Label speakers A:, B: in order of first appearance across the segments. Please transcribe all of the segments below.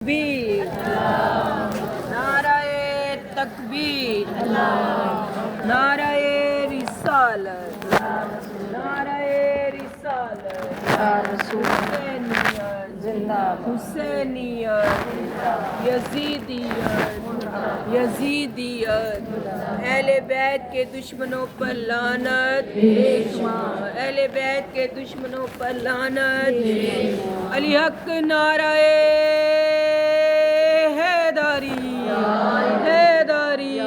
A: تکبیر، نعرہ تکبیر، نعرہ رسالت، نعرہ رسالت، حسینیت، حسینیت، یزیدیت، یزیدیت، اہل بیت کے دشمنوں پر لعنت، اہل بیت کے دشمنوں پر لعنت، علی حق نعرہ حیدری، حیدری،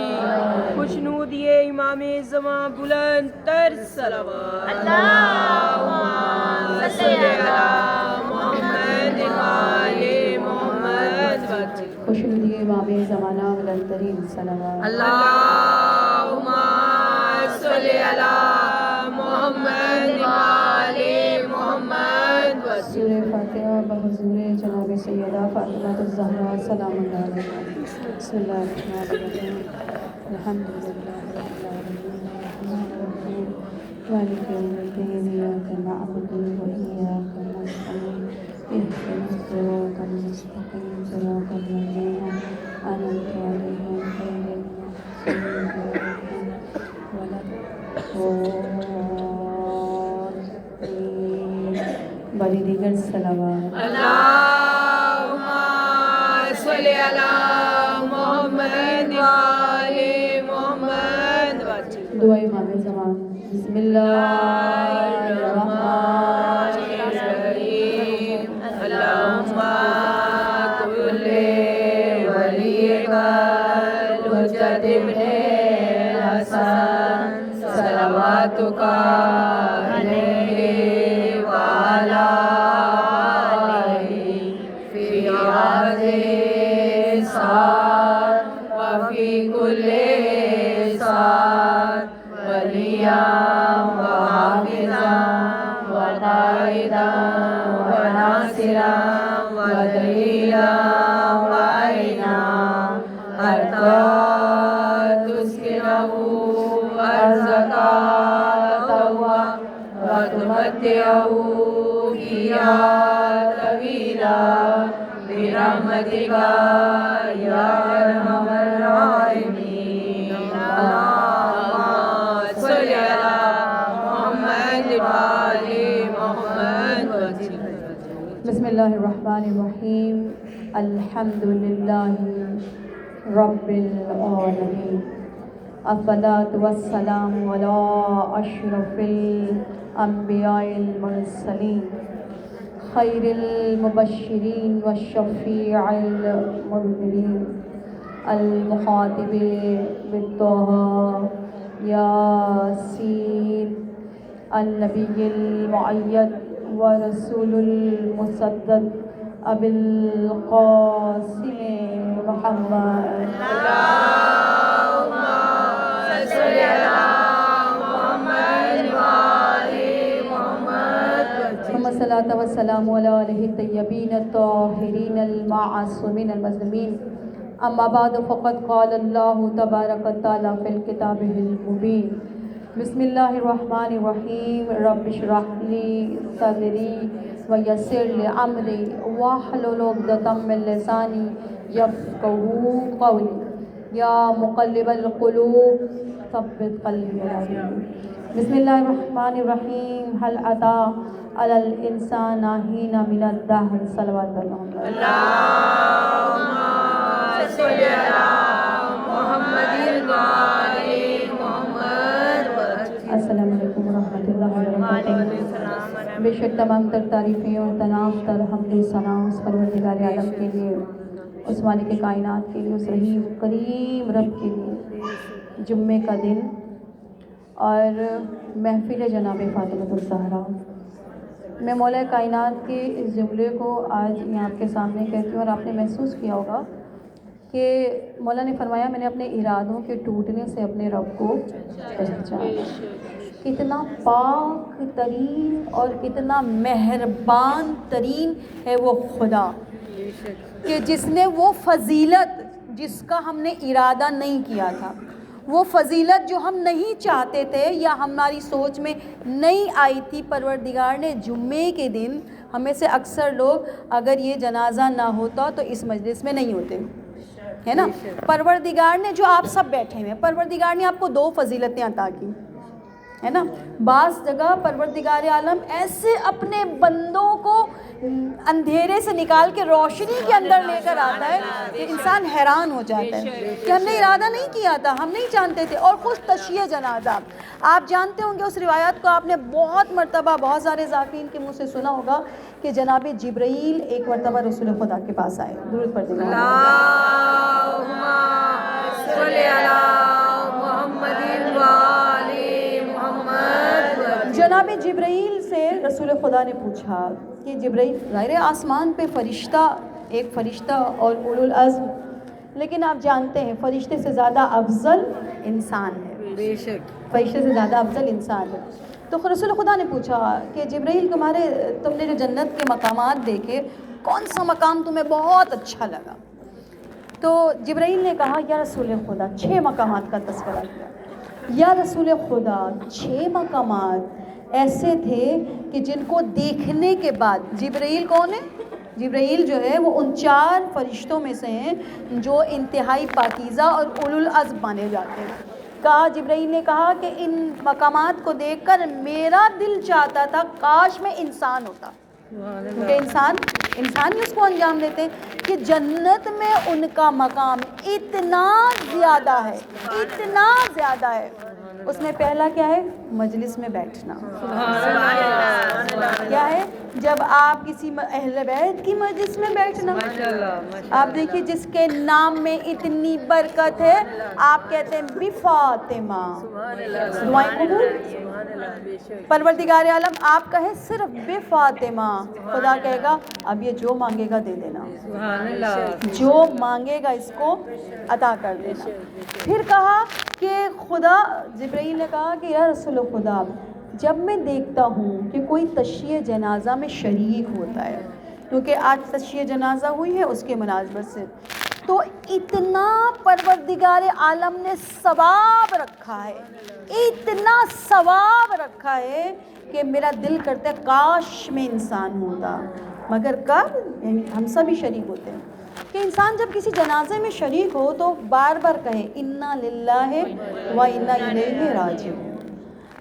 A: خوشنودی امام زمان بلند تر صلوات، اللہم صلی علی محمد وآل محمد،
B: خوشنودی امام زمانہ بلند ترین صلوات،
A: اللہم صلی علی محمد وآل محمد،
B: سورہ فاتحہ بحضور جناب سیدہ فاطمہ الزہرا سلام اللہ علیہا۔ بسم اللہ الرحمن الرحیم، الحمدللہ رب العالمین، الرحمن الرحیم، مالک یوم الدین، ایاک نعبد و ایاک نستعین، اہدنا الصراط المستقیم، صراط الذین انعمت علیہم غیر المغضوب علیہم ولا الضالین۔ باری دیگر صلوات،
A: اللہم صلی علی محمد وآل محمد،
B: دعا امام زمان۔ بسم اللہ الرحمن
A: الرحیم، اللہم کل ولیک الحجۃ ابن الحسن صلواتک علیہ وعلی آلہ فی هذه الساعة وفی کل ساعة ولیاً وحافظاً وقائداً وناصراً ودلیلاً وعینا حتی تسکنہ ارضک طوعا وتمتعہ فیہا طویلا برحمتک یا ارحم الراحمین، اللہم صلی علی محمد وآل محمد۔
B: بسم اللہ الرحمن الرحیم، الحمدللہ رب العالمین، الصلاۃ والسلام علی اشرف الانبیاء المرسلین، خیر المبشرین والشفیع المنذرین، المخاطب بالطہ یاسین، النبی المؤید ورسول المصدق ابی القاسم محمد،
A: اللہم صلی علی محمد وآل محمد،
B: ثم الصلاۃ والسلام علی آلہ الطیبین الطاہرین المعصومین المظلومین، اما بعد فقد قال اللہ تبارک وتعالی فی الکتاب المبین، بسم اللہ الرحمن الرحیم، رب اشرح لی صدری ویسر لی امری واحلل عقدۃ من لسانی یفقہوا قولی، یا مقلب القلوب ثبت قلبی علی دیک۔ بسم اللہ الرحمن الرحیم، هل اتی علی الانسان حین من الدہر، صلوات اللہ،
A: اللہم صلی علی محمد وآل محمد۔
B: السلام علیکم ورحمۃ اللہ وبرکاتہ۔ بے شک تمام تر تعریفیں اور تمام تر حمد و ثنا اس پروردگار عالم کے لیے، اس مالک کائنات کے لیے، اس رحیم کریم رب کے لیے۔ جمعے کا دن اور محفل جناب فاطمہ الزہرا، میں مولا کائنات کے اس جملے کو آج یہاں آپ کے سامنے کہتی ہوں، اور آپ نے محسوس کیا ہوگا کہ مولا نے فرمایا میں نے اپنے ارادوں کے ٹوٹنے سے اپنے رب کو پہچانا۔ کتنا پاک ترین اور کتنا مہربان ترین ہے وہ خدا کہ جس نے وہ فضیلت جس کا ہم نے ارادہ نہیں کیا تھا، وہ فضیلت جو ہم نہیں چاہتے تھے یا ہماری سوچ میں نہیں آئی تھی، پروردگار نے جمعے کے دن ہمیں سے اکثر لوگ اگر یہ جنازہ نہ ہوتا تو اس مجلس میں نہیں ہوتے، ہے نا. پروردگار نے جو آپ سب بیٹھے ہوئے ہیں، پروردگار نے آپ کو 2 فضیلتیں عطا کی، ہے نا. بعض جگہ پروردگار عالم ایسے اپنے بندوں کو اندھیرے سے نکال کے روشنی کے اندر لے کر آتا ہے کہ انسان حیران ہو جاتا ہے کہ ہم نے ارادہ نہیں کیا تھا، ہم نہیں جانتے تھے. اور خود تشییع جنازہ، آپ جانتے ہوں گے اس روایات کو، آپ نے بہت مرتبہ بہت سارے ذاکرین کے منہ سے سنا ہوگا کہ جناب جبرائیل ایک مرتبہ رسول خدا کے پاس آئے. درود پڑھ دیجیے.
A: اللہم صلی علی محمد و آل محمد.
B: جناب جبرائیل سے رسول خدا نے پوچھا کہ جبرائیل، ظاہر آسمان پہ فرشتہ، ایک فرشتہ اور اولو العزم، لیکن آپ جانتے ہیں فرشتے سے زیادہ افضل انسان ہے،
A: بے شک
B: فرشتے سے زیادہ افضل انسان ہے. تو رسول خدا نے پوچھا کہ جبرائیل، تم نے جو جنت کے مقامات دیکھے، کون سا مقام تمہیں بہت اچھا لگا؟ تو جبرائیل نے کہا یا رسول خدا 6 مقامات کا تذکرہ کیا. یا رسول خدا 6 مقامات ایسے تھے کہ جن کو دیکھنے کے بعد، جبرائیل کون ہے؟ جبرائیل جو ہے وہ ان 4 فرشتوں میں سے ہیں جو انتہائی پاکیزہ اور اولو العزم مانے جاتے ہیں. کہا جبرائیل نے کہا کہ ان مقامات کو دیکھ کر میرا دل چاہتا تھا کاش میں انسان ہوتا، کیونکہ انسان ہی اس کو انجام دیتے. کہ جنت میں ان کا مقام اتنا زیادہ ہے، اتنا زیادہ ہے. اس میں پہلا کیا ہے؟ مجلس میں بیٹھنا. کیا ہے؟ جب آپ کسی اہل بیت کی مجلس میں بیٹھنا. آپ دیکھیے جس کے نام میں اتنی برکت ہے، آپ کہتے ہیں بی فاطمہ، دعائیں قبول. پروردگار عالم آپ کہیں صرف بے فاطمہ، خدا کہے گا اب یہ جو مانگے گا دے دینا، جو مانگے گا اس کو عطا کر دینا. پھر کہا کہ خدا، جبرائیل نے کہا کہ یا رسول خدا، جب میں دیکھتا ہوں کہ کوئی تشییع جنازہ میں شریک ہوتا ہے، کیونکہ آج تشییع جنازہ ہوئی ہے اس کے مناسبت سے، تو اتنا پروردگار عالم نے ثواب رکھا ہے، اتنا ثواب رکھا ہے کہ میرا دل کرتا ہے کاش میں انسان ہوتا. مگر کب؟ یعنی ہم سب ہی شریک ہوتے ہیں. کہ انسان جب کسی جنازے میں شریک ہو تو بار بار کہے انا للہ و انا الیہ راجعون.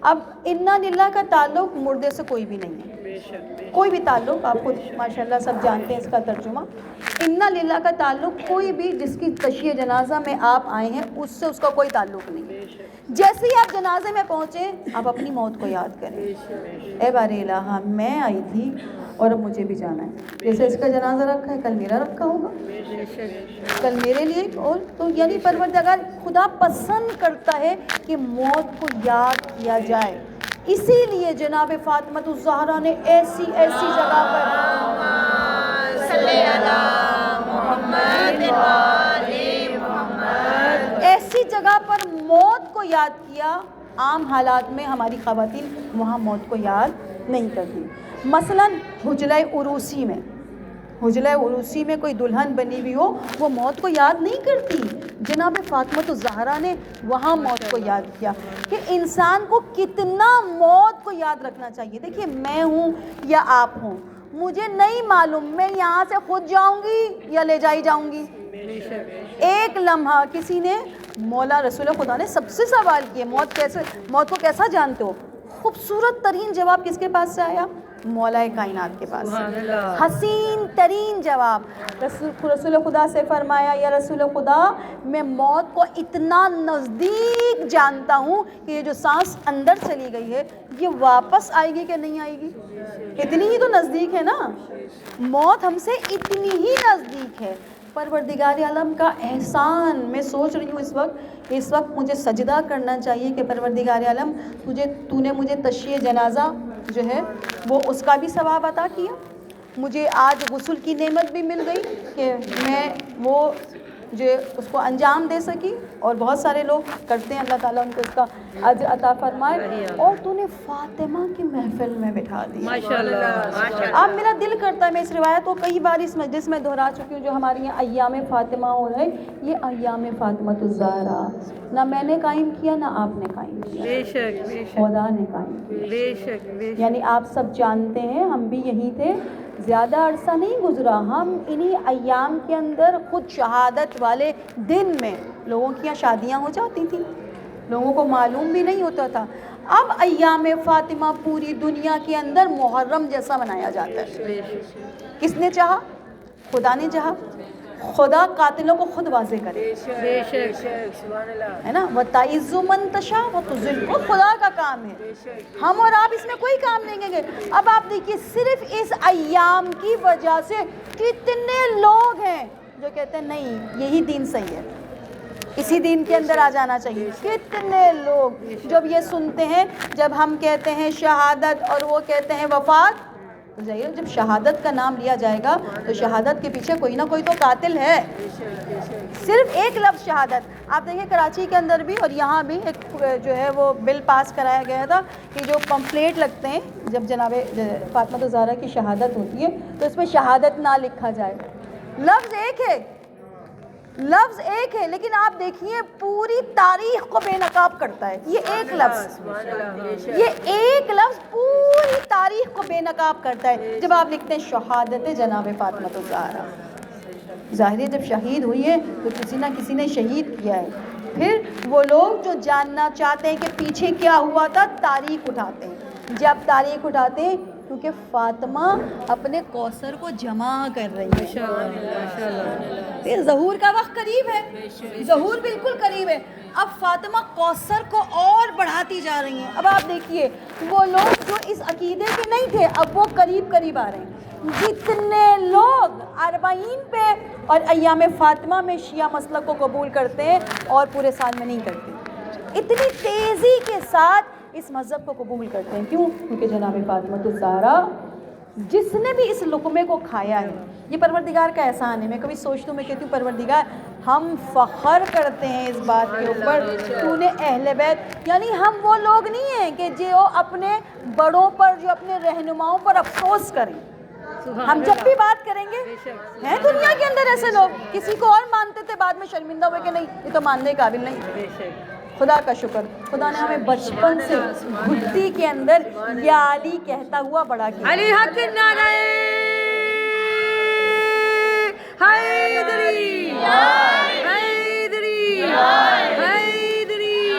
B: اب انا للہ کا تعلق مردے سے کوئی بھی نہیں ہے، کوئی بھی تعلق، آپ خود ماشاءاللہ سب جانتے ہیں اس کا ترجمہ. انا للہ کا تعلق کوئی بھی جس کی تشییع جنازہ میں آپ آئے ہیں اس سے اس کا کوئی تعلق نہیں. جیسے ہی آپ جنازے میں پہنچے آپ اپنی موت کو یاد کریں، اے بار الہ میں آئی تھی اور اب مجھے بھی جانا ہے. جیسے اس کا جنازہ رکھا ہے کل میرا رکھا ہوگا، کل میرے لیے. اور تو یعنی پروردگار خدا پسند کرتا ہے کہ موت کو یاد کیا جائے. اسی لیے جناب فاطمہ الزہرا نے ایسی جگہ پر ایسی جگہ پر موت کو یاد کیا. عام حالات میں ہماری خواتین وہاں موت کو یاد نہیں کرتی. مثلاً حجلہ عروسی میں کوئی دلہن بنی ہوئی ہو، وہ موت کو یاد نہیں کرتی. جناب فاطمہ الزہرا نے وہاں موت کو یاد کیا. کہ انسان کو کتنا موت کو یاد رکھنا چاہیے. دیکھیے میں ہوں یا آپ ہوں، مجھے نہیں معلوم میں یہاں سے خود جاؤں گی یا لے جائی جاؤں گی. ایک لمحہ کسی نے، مولا رسول خدا نے سب سے سوال کیا موت کو کیسا جانتے ہو؟ خوبصورت ترین جواب کس کے پاس سے آیا؟ مولا کائنات کے پاس. حسین ترین جواب. رسول خدا سے فرمایا یا رسول خدا، میں موت کو اتنا نزدیک جانتا ہوں کہ یہ جو سانس اندر چلی گئی ہے یہ واپس آئے گی کہ نہیں آئے گی؟ اتنی ہی تو نزدیک ہے نا، موت ہم سے اتنی ہی نزدیک ہے. پروردگار عالم کا احسان میں سوچ رہی ہوں اس وقت مجھے سجدہ کرنا چاہیے کہ پروردگار عالم تو نے مجھے تشییع جنازہ جو ہے وہ اس کا بھی ثواب عطا کیا. مجھے آج غسل کی نعمت بھی مل گئی کہ میں وہ جو اس کو انجام دے سکی، اور بہت سارے لوگ کرتے ہیں، اللہ تعالیٰ ان کو اس کا اجر عطا فرمائے. اور تو نے فاطمہ کی محفل میں بٹھا دیا.
A: ماشاءاللہ.
B: اب میرا دل کرتا ہے، میں اس روایت کو کئی بار اس مجلس میں دہرا چکی ہوں، جو ہمارے یہاں ایام فاطمہ ہو رہے، یہ ایام فاطمہ الزہرا نہ میں نے قائم کیا نہ آپ نے قائم کیا،
A: بے شک بے شک
B: خدا نے قائم کیا.
A: بے شک بے شک.
B: یعنی آپ سب جانتے ہیں، ہم بھی یہی تھے، زیادہ عرصہ نہیں گزرا، ہم انہی ایام کے اندر خود شہادت والے دن میں لوگوں کی یہاں شادیاں ہو جاتی تھیں، لوگوں کو معلوم بھی نہیں ہوتا تھا. اب ایام فاطمہ پوری دنیا کے اندر محرم جیسا منایا جاتا ہے.
A: بے شک
B: کس نے چاہا؟ خدا نے چاہا. خدا قاتلوں کو خود واضح کرے،
A: بے شک. سبحان اللہ.
B: ہے نا. وَتَعِزُّ مَن تَشَاءُ وَتُذِلُّ، وہ خدا کا کام ہے، ہم اور آپ اس میں کوئی کام نہیں کریں گے. اب آپ دیکھیے صرف اس ایام کی وجہ سے کتنے لوگ ہیں جو کہتے ہیں نہیں یہی دین صحیح ہے، اسی دین کے اندر آ جانا چاہیے. کتنے لوگ جب یہ سنتے ہیں، جب ہم کہتے ہیں شہادت اور وہ کہتے ہیں وفات، تو ظاہر جب شہادت کا نام لیا جائے گا تو شہادت کے پیچھے کوئی نہ کوئی تو قاتل ہے. صرف ایک لفظ شہادت. آپ دیکھیں کراچی کے اندر بھی اور یہاں بھی ایک جو ہے وہ بل پاس کرایا گیا تھا کہ جو پمفلیٹ لگتے ہیں جب جناب فاطمہ الزہرا کی شہادت ہوتی ہے تو اس میں شہادت نہ لکھا جائے. لفظ ایک ہے، لفظ ایک ہے، لیکن آپ دیکھیے پوری تاریخ کو بے نقاب کرتا ہے. یہ ایک لفظ، یہ ایک لفظ پوری تاریخ کو بے نقاب کرتا ہے. جب آپ لکھتے ہیں شہادت جناب فاطمہ الزہرا، ظاہر ہے جب شہید ہوئی ہے تو کسی نہ کسی نے شہید کیا ہے. پھر وہ لوگ جو جاننا چاہتے ہیں کہ پیچھے کیا ہوا تھا، تاریخ اٹھاتے ہیں. جب تاریخ اٹھاتے ہیں کیونکہ فاطمہ اپنے کوثر کو جمع کر رہی ہے. ظہور کا وقت قریب ہے، ظہور بالکل قریب ہے. اب فاطمہ کوثر کو اور بڑھاتی جا رہی ہیں. اب آپ دیکھیے وہ لوگ جو اس عقیدے کے نہیں تھے اب وہ قریب قریب آ رہے ہیں. جتنے لوگ اربعین پہ اور ایام فاطمہ میں شیعہ مسلک کو قبول کرتے ہیں اور پورے سال میں نہیں کرتے، اتنی تیزی کے ساتھ اس مذہب کو قبول کرتے ہیں. کیوں؟ کیونکہ جناب فاطمہ الزہرا جس نے بھی اس لقمے کو کھایا ہے، یہ پروردگار کا احسان ہے. میں کبھی سوچتی ہوں، میں کہتی ہوں پروردگار ہم فخر کرتے ہیں اس بات کے اوپر تو نے اہل بیت، یعنی ہم وہ لوگ نہیں ہیں کہ جو اپنے بڑوں پر، جو اپنے رہنماؤں پر افسوس کریں. ہم جب بھی بات کریں گے، ہیں دنیا کے اندر ایسے لوگ کسی کو اور مانتے تھے، بعد میں شرمندہ ہوئے کہ نہیں یہ تو ماننے قابل نہیں. خدا کا شکر، خدا نے ہمیں بچپن سے بھٹی کے اندر یا علی کہتا ہوا بڑا کیا.
A: علی حق نعرہ حیدری، حیدری، حیدری.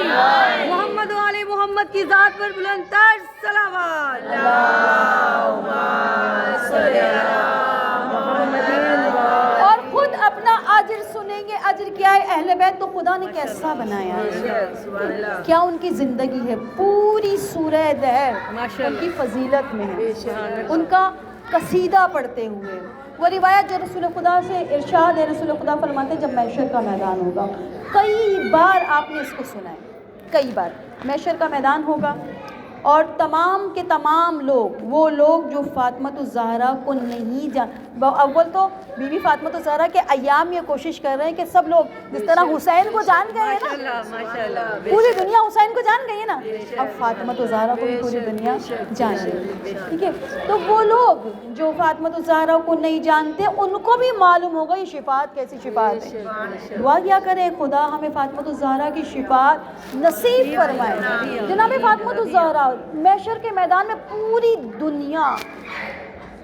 A: محمد و آل محمد کی ذات پر بلند تر صلوات.
B: اور خود اپنا اجر سنیں گے. اجر کیا ہے؟ اہل بیت تو خدا نے کیسا بنایا ہے، کیا ان کی زندگی ہے. پوری سورہ دہر ان کی فضیلت میں ہے، ان کا قصیدہ پڑھتے ہوئے. وہ روایت جو رسول خدا سے ارشاد ہے، رسول خدا فرماتے ہیں جب محشر کا میدان ہوگا، کئی بار آپ نے اس کو سنا ہے، کئی بار محشر کا میدان ہوگا اور تمام کے تمام لوگ، وہ لوگ جو فاطمہ الزہرا کو نہیں جان، اول تو بی بی فاطمہ الزہرا کے ایام یہ کوشش کر رہے ہیں کہ سب لوگ جس طرح حسین کو جان گئے ہیں نا، پوری دنیا حسین کو جان گئی ہے نا، اب فاطمہ الزہرا کو بھی پوری دنیا جان گئی. ٹھیک ہے، تو وہ لوگ جو فاطمہ الزہرا کو نہیں جانتے ان کو بھی معلوم ہوگا یہ شفاعت کیسی شفاعت ہے. دعا کیا کریں خدا ہمیں فاطمہ الزہرا کی شفاعت نصیب فرمائے. جناب فاطمہ الزہرا محشر کے میدان میں پوری دنیا،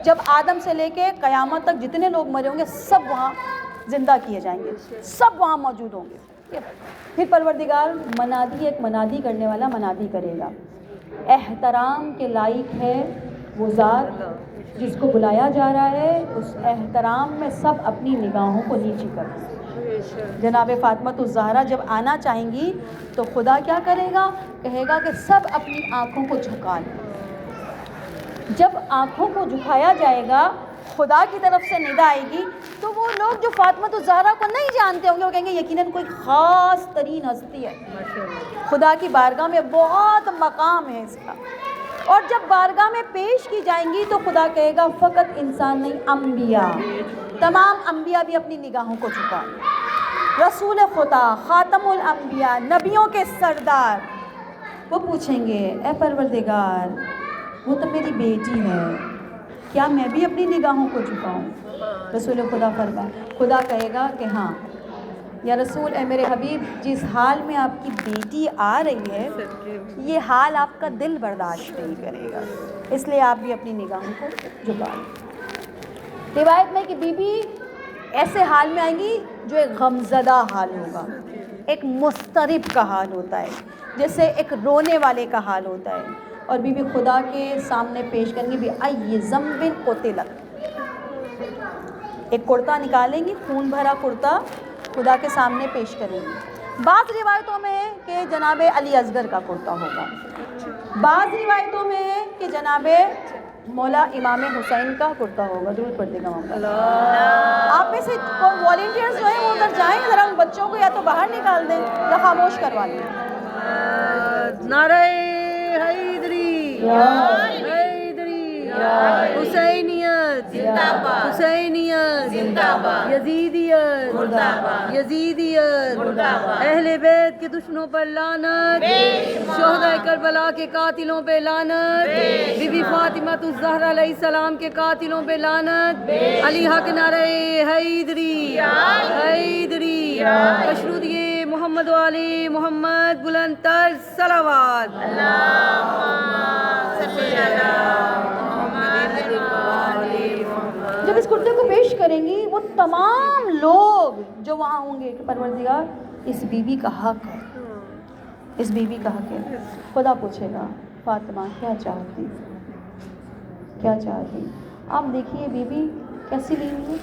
B: جب آدم سے لے کے قیامت تک جتنے لوگ مرے ہوں گے سب وہاں زندہ کیے جائیں گے، سب وہاں موجود ہوں گے. پھر پروردگار منادی، ایک منادی کرنے والا منادی کرے گا. احترام کے لائق ہے وہ ذات جس کو بلایا جا رہا ہے، اس احترام میں سب اپنی نگاہوں کو نیچی کر دیں. جناب فاطمہ الزہرا جب آنا چاہیں گی تو خدا کیا کرے گا؟ کہے گا کہ سب اپنی آنکھوں کو جھکا لیں. جب آنکھوں کو جھکایا جائے گا، خدا کی طرف سے ندا آئے گی تو وہ لوگ جو فاطمہ الزہرا کو نہیں جانتے ہوں گے وہ کہیں گے یقیناً کوئی خاص ترین ہستی ہے، خدا کی بارگاہ میں بہت مقام ہے اس کا. اور جب بارگاہ میں پیش کی جائیں گی تو خدا کہے گا فقط انسان نہیں، انبیاء، تمام انبیاء بھی اپنی نگاہوں کو جھکا لیں. رسول خدا، خاتم الانبیاء، نبیوں کے سردار، وہ پوچھیں گے اے پروردگار وہ تو میری بیٹی ہے، کیا میں بھی اپنی نگاہوں کو جھکاؤں؟ رسول خدا فرمائے، خدا کہے گا کہ ہاں یا رسول، اے میرے حبیب، جس حال میں آپ کی بیٹی آ رہی ہے یہ حال آپ کا دل برداشت نہیں کرے گا، اس لیے آپ بھی اپنی نگاہوں کو جھکا لیں۔ روایت میں کہ بی بی ایسے حال میں آئیں گی جو ایک غمزدہ حال ہوگا، ایک مضطرب کا حال ہوتا ہے، جیسے ایک رونے والے کا حال ہوتا ہے، اور بی بی خدا کے سامنے پیش کریں گی بھی ای ذنب قتلت، ایک کرتا نکالیں گی، خون بھرا کرتا خدا کے سامنے پیش کریں گی۔ بعض روایتوں میں ہے کہ جناب علی اصغر کا کرتا ہوگا، بعض روایتوں میں ہے کہ جناب مولا امام حسین کا کرتا ہوگا۔ درود پڑھتے گا آپ میں سے والنٹیئرز جو ہیں وہ ادھر جائیں، ذرا ان بچوں کو یا تو باہر نکال دیں یا خاموش کروا دیں۔
A: نعرہ حیدری، حیدری، حسینیت زندہ باد، حسینیت زندہ باد، یزیدیت مردہ باد، یزیدیت مردہ باد، اہل بیت کے دشمنوں پر لعنت، شہداء کربلا کے قاتلوں پہ لعنت، بی بی فاطمہ الزہرا علیہ السلام کے قاتلوں پہ لعنت، علی حق نعرہ حیدری، حیدری، مشروطیے محمد والی محمد، بلند تر صلوات۔
B: جب اس کرتے کو پیش کریں گی وہ تمام لوگ جو وہاں ہوں گے کہ پروردگار اس بی بی کا حق ہے، اس بی بی کا حق ہے۔ خدا پوچھے گا فاطمہ کیا چاہتی، کیا چاہتی؟ آپ دیکھیے بی بی کیسی بیوی ہے،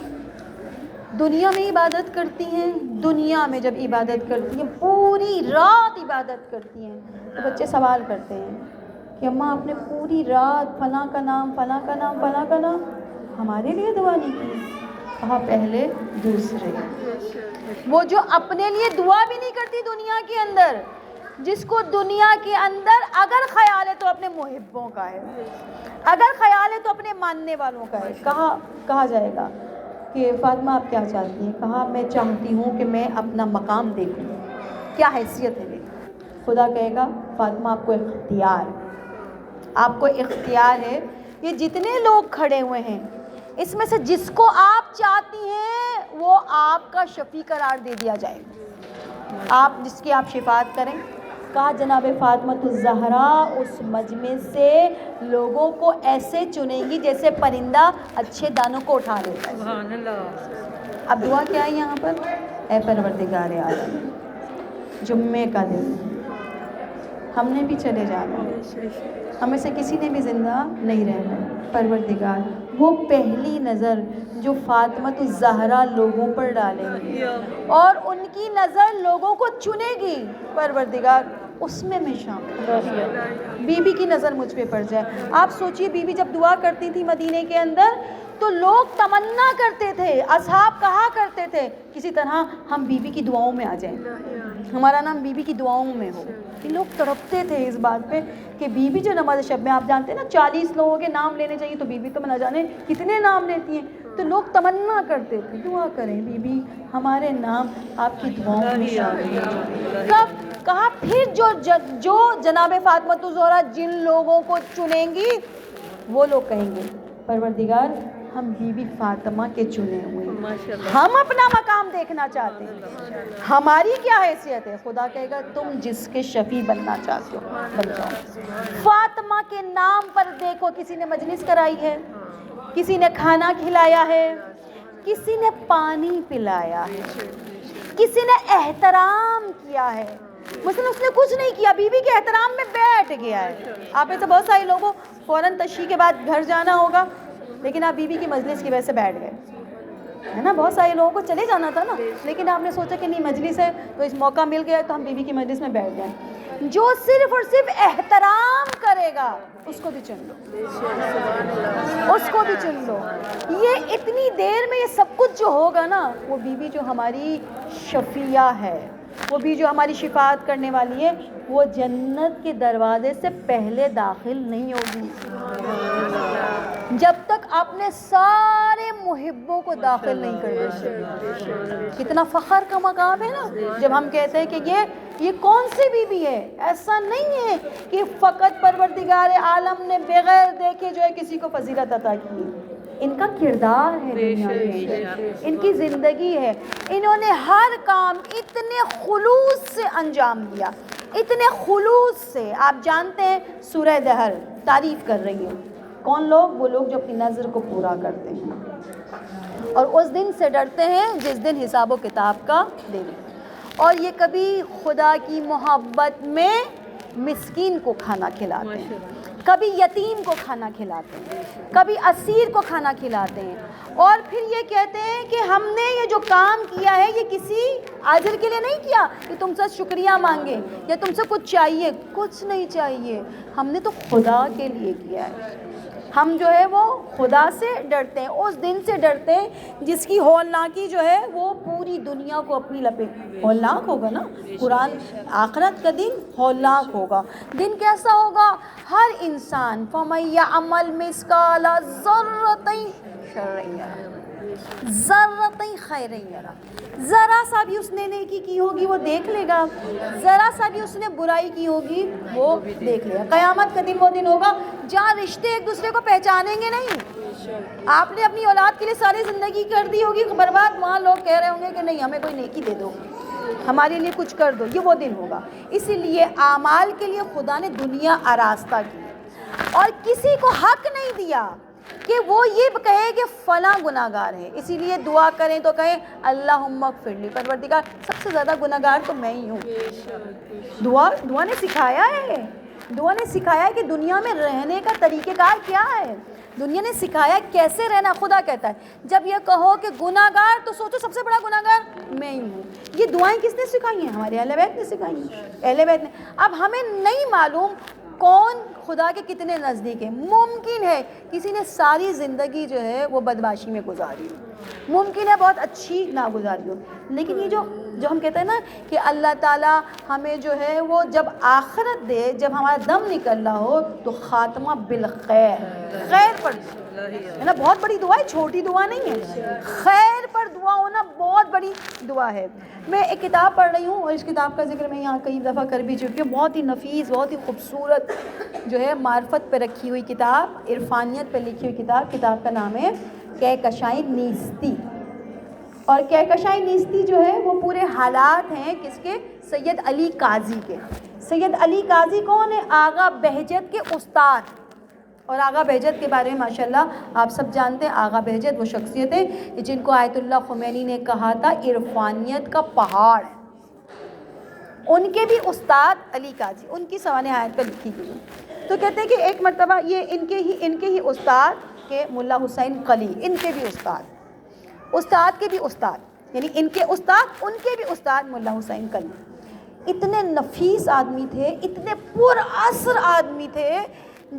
B: دنیا میں عبادت کرتی ہیں، دنیا میں جب عبادت کرتی ہیں پوری رات عبادت کرتی ہیں، تو بچے سوال کرتے ہیں کہ اماں آپ نے پوری رات فلاں کا نام، فلاں کا نام، فلاں کا نام، ہمارے لیے دعا نہیں کی؟ کہا پہلے دوسرے، وہ جو اپنے لیے دعا بھی نہیں کرتی دنیا کے اندر، جس کو دنیا کے اندر اگر خیال ہے تو اپنے محبوں کا ہے، اگر خیال ہے تو اپنے ماننے والوں کا ہے، کہا جائے گا کہ فاطمہ آپ کیا چاہتی ہیں؟ کہا میں چاہتی ہوں کہ میں اپنا مقام دیکھوں، کیا حیثیت ہے میری۔ خدا کہے گا فاطمہ آپ کو اختیار، آپ کو اختیار ہے، یہ جتنے لوگ کھڑے ہوئے ہیں اس میں سے جس کو آپ چاہتی ہیں وہ آپ کا شفیع قرار دے دیا جائے، آپ جس کی آپ شفاعت کریں۔ کہا جناب فاطمہ الزہرا اس مجمع سے لوگوں کو ایسے چنیں گی جیسے پرندہ اچھے دانوں کو اٹھا لیتا ہے۔
A: سبحان اللہ۔
B: اب دعا کیا ہے یہاں پر؟ اے پروردگار عالم، جمعے کا دن ہم نے بھی چلے جانا، ہمیں سے کسی نے بھی زندہ نہیں رہنا، پروردگار وہ پہلی نظر جو فاطمہ الزہرا لوگوں پر ڈالیں گی اور ان کی نظر لوگوں کو چنے گی، پروردگار اس میں شامل، بی بی کی نظر مجھ پہ پڑ جائے۔ آپ سوچئے بی بی جب دعا کرتی تھی مدینے کے اندر تو لوگ تمنا کرتے تھے، اصحاب کہا کرتے تھے کسی طرح ہم بی بی کی دعاؤں میں آ جائیں، ہمارا نام بی بی کی دعاؤں میں ہو۔ کہ لوگ تڑپتے تھے اس بات پہ کہ بی بی جو نماز شب میں آپ جانتے ہیں نا 40 لوگوں کے نام لینے چاہیے، تو بی بی تو نہ جانے کتنے نام لیتی ہیں، تو لوگ تمنا کرتے تھے دعا کریں بی بی ہمارے نام آپ کی دعاؤں میں شامل ہو۔ کب؟ کہا پھر جو جناب فاطمہ الزہرا جن لوگوں کو چنیں گی وہ لوگ کہیں گے پروردگار ہم بی بی فاطمہ کے چنے ہوئے ہیں، ہم اپنا مقام دیکھنا چاہتے ہیں، ہماری کیا حیثیت ہے؟ خدا کہے گا تم جس کے شفیع بننا چاہتے ہو بن جاؤ۔ فاطمہ کے نام پر دیکھو کسی نے مجلس کرائی ہے، کسی نے کھانا کھلایا ہے، کسی نے پانی پلایا ہے، کسی نے احترام کیا ہے، مثلا اس نے کچھ نہیں کیا، بی بی کے احترام میں بیٹھ گیا ہے۔ آپ میں سے بہت سارے لوگوں فوراً تشریح کے بعد گھر جانا ہوگا لیکن آپ بی بی کی مجلس کی وجہ سے بیٹھ گئے، ہے نا، بہت سارے لوگوں کو چلے جانا تھا نا، لیکن آپ نے سوچا کہ نہیں مجلس ہے تو اس موقع مل گیا تو ہم بی بی کی مجلس میں بیٹھ جائیں۔ جو صرف اور صرف احترام کرے گا اس کو بھی چن لو، اس کو بھی چن لو۔ یہ اتنی دیر میں یہ سب کچھ جو ہوگا نا وہ بی بی جو ہماری شفیعہ ہے، وہ بھی جو ہماری شفاعت کرنے والی ہے، وہ جنت کے دروازے سے پہلے داخل نہیں ہوگی جب تک اپنے سارے محبوں کو داخل نہیں کر دے. کتنا فخر کا مقام ہے نا جب ہم کہتے ہیں کہ یہ کون سی بیوی ہے. ایسا نہیں ہے کہ فقط پروردگار عالم نے بغیر دیکھے جو ہے کسی کو فضیلت عطا کی. ان کا کردار ہے دنیا میں، ان کی زندگی ہے. انہوں نے ہر کام اتنے خلوص سے انجام دیا، اتنے خلوص سے. آپ جانتے ہیں سورہ دہر تعریف کر رہی ہے. کون لوگ؟ وہ لوگ جو اپنی نظر کو پورا کرتے ہیں اور اس دن سے ڈرتے ہیں جس دن حساب و کتاب کا دن. اور یہ کبھی خدا کی محبت میں مسکین کو کھانا کھلاتے ہیں، کبھی یتیم کو کھانا کھلاتے ہیں، کبھی اسیر کو کھانا کھلاتے ہیں. اور پھر یہ کہتے ہیں کہ ہم نے یہ جو کام کیا ہے یہ کسی اجر کے لیے نہیں کیا کہ تم سے شکریہ مانگے یا تم سے کچھ چاہیے. کچھ نہیں چاہیے، ہم نے تو خدا کے لیے کیا ہے. ہم جو ہے وہ خدا سے ڈرتے ہیں، اس دن سے ڈرتے ہیں جس کی ہولناکی جو ہے وہ پوری دنیا کو اپنی لپیٹ. ہولناک ہوگا نا قرآن، آخرت کا دن ہولناک ہوگا. دن کیسا ہوگا؟ ہر انسان فَمَن يَعْمَلْ مِثْقَالَ ذَرَّةٍ شَرًّا يَرَهُ ذَرَّةٍ خَيْرًا يَرَهُ. ذرا سا بھی اس نے نیکی کی ہوگی وہ دیکھ لے گا، ذرا سا بھی اس نے برائی کی ہوگی وہ دیکھ لے گا. قیامت کا دن وہ دن ہوگا جہاں رشتے ایک دوسرے کو پہچانیں گے نہیں. آپ نے اپنی اولاد کے لیے ساری زندگی کر دی ہوگی برباد، وہاں لوگ کہہ رہے ہوں گے کہ نہیں ہمیں کوئی نیکی دے دو، ہمارے لیے کچھ کر دو. یہ وہ دن ہوگا. اسی لیے اعمال کے لیے خدا نے دنیا آراستہ کی اور کسی کو حق نہیں دیا کہ وہ یہ کہے کہ فلاں گناہ گار ہے. اسی لیے دعا کریں تو کہیں اللہم اغفر لی، پروردگار سب سے زیادہ گناہ گار تو میں ہی ہوں. دعا نے سکھایا ہے، دعا نے سکھایا ہے کہ دنیا میں رہنے کا طریقہ کار کیا ہے. دنیا نے سکھایا کیسے رہنا. خدا کہتا ہے جب یہ کہو کہ گناہ گار تو سوچو سب سے بڑا گناہ گار میں ہی ہوں. یہ دعائیں کس نے سکھائی ہیں؟ ہمارے اہل بیت نے سکھائی ہیں، اہل بیت نے. اب ہمیں نہیں معلوم کون خدا کے کتنے نزدیک ہے. ممکن ہے کسی نے ساری زندگی جو ہے وہ بدمعاشی میں گزاری ہو، ممکن ہے بہت اچھی نہ گزاری ہو، لیکن یہ جو ہم کہتے ہیں نا کہ اللہ تعالیٰ ہمیں جو ہے وہ جب آخرت دے، جب ہمارا دم نکلنا ہو تو خاتمہ بالخیر، خیر پر ہے نا. بہت بڑی دعا ہے، چھوٹی دعا نہیں ہے. خیر پر دعا ہونا بہت بڑی دعا ہے. میں ایک کتاب پڑھ رہی ہوں اور اس کتاب کا ذکر میں یہاں کئی دفعہ کر بھی چکی ہوں. بہت ہی نفیس، بہت ہی خوبصورت جو ہے معرفت پہ رکھی ہوئی کتاب، عرفانیت پہ لکھی ہوئی کتاب. کتاب کا نام ہے کہکشائیں نیستی. اور کہکشائیں نیستی جو ہے وہ پورے حالات ہیں کس کے؟ سید علی قاضی کے. سید علی قاضی کون ہے؟ آغا بہجت کے استاد. اور آغا بہجت کے بارے میں ماشاءاللہ آپ سب جانتے ہیں. آغا بہجت وہ شخصیت ہے جن کو آیت اللہ خمینی نے کہا تھا عرفانیت کا پہاڑ ہے. ان کے بھی استاد علی قاضی، ان کی سوانح آیت پر لکھی گئی. تو کہتے ہیں کہ ایک مرتبہ یہ ان کے ہی استاد کے ملا حسین قلی، ان کے بھی استاد کے بھی استاد، یعنی ان کے استاد ان کے بھی استاد ملا حسین قلی. اتنے نفیس آدمی تھے، اتنے پر اثر آدمی تھے،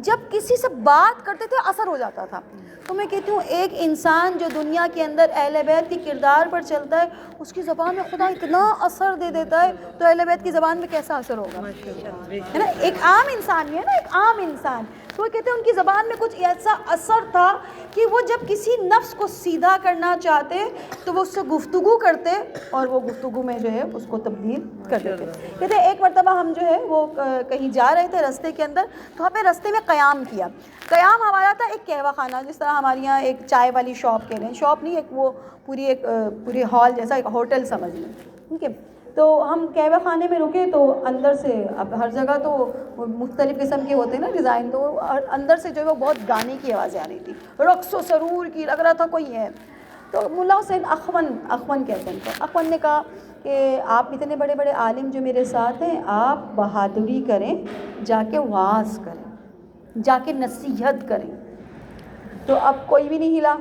B: جب کسی سے بات کرتے تھے اثر ہو جاتا تھا. تو میں کہتی ہوں ایک انسان جو دنیا کے اندر اہل بیت کی کردار پر چلتا ہے، اس کی زبان میں خدا اتنا اثر دے دیتا ہے تو اہل بیت کی زبان میں کیسا اثر ہوگا، ہے نا. ایک عام انسان ہی ہے نا، ایک عام انسان. تو وہ کہتے ہیں ان کی زبان میں کچھ ایسا اثر تھا کہ وہ جب کسی نفس کو سیدھا کرنا چاہتے تو وہ اس سے گفتگو کرتے اور وہ گفتگو میں جو ہے اس کو تبدیل کر دیتے. کہتے ہیں ایک مرتبہ ہم جو ہے وہ کہیں جا رہے تھے رستے کے اندر، تو ہمیں رستے میں قیام کیا. قیام ہمارا تھا ایک قہوہ خانہ، جس طرح ہمارے یہاں ایک چائے والی شاپ کہہ رہے ہیں، شاپ نہیں، ایک وہ پوری ہال جیسا ایک ہوٹل سمجھ لیں، ٹھیک ہے. تو ہم قہوہ خانے میں رکے تو اندر سے، اب ہر جگہ تو مختلف قسم کے ہوتے ہیں نا ڈیزائن، تو اندر سے جو ہے وہ بہت گانے کی آوازیں آ رہی تھی، رقص و سرور کی، لگ رہا تھا کوئی ہے. تو ملا حسین اخون کہتے ہیں، تو اخون نے کہا کہ آپ اتنے بڑے بڑے عالم جو میرے ساتھ ہیں، آپ بہادری کریں، جا کے وعظ کریں، جا کے نصیحت کریں. تو اب کوئی بھی نہیں ہلا،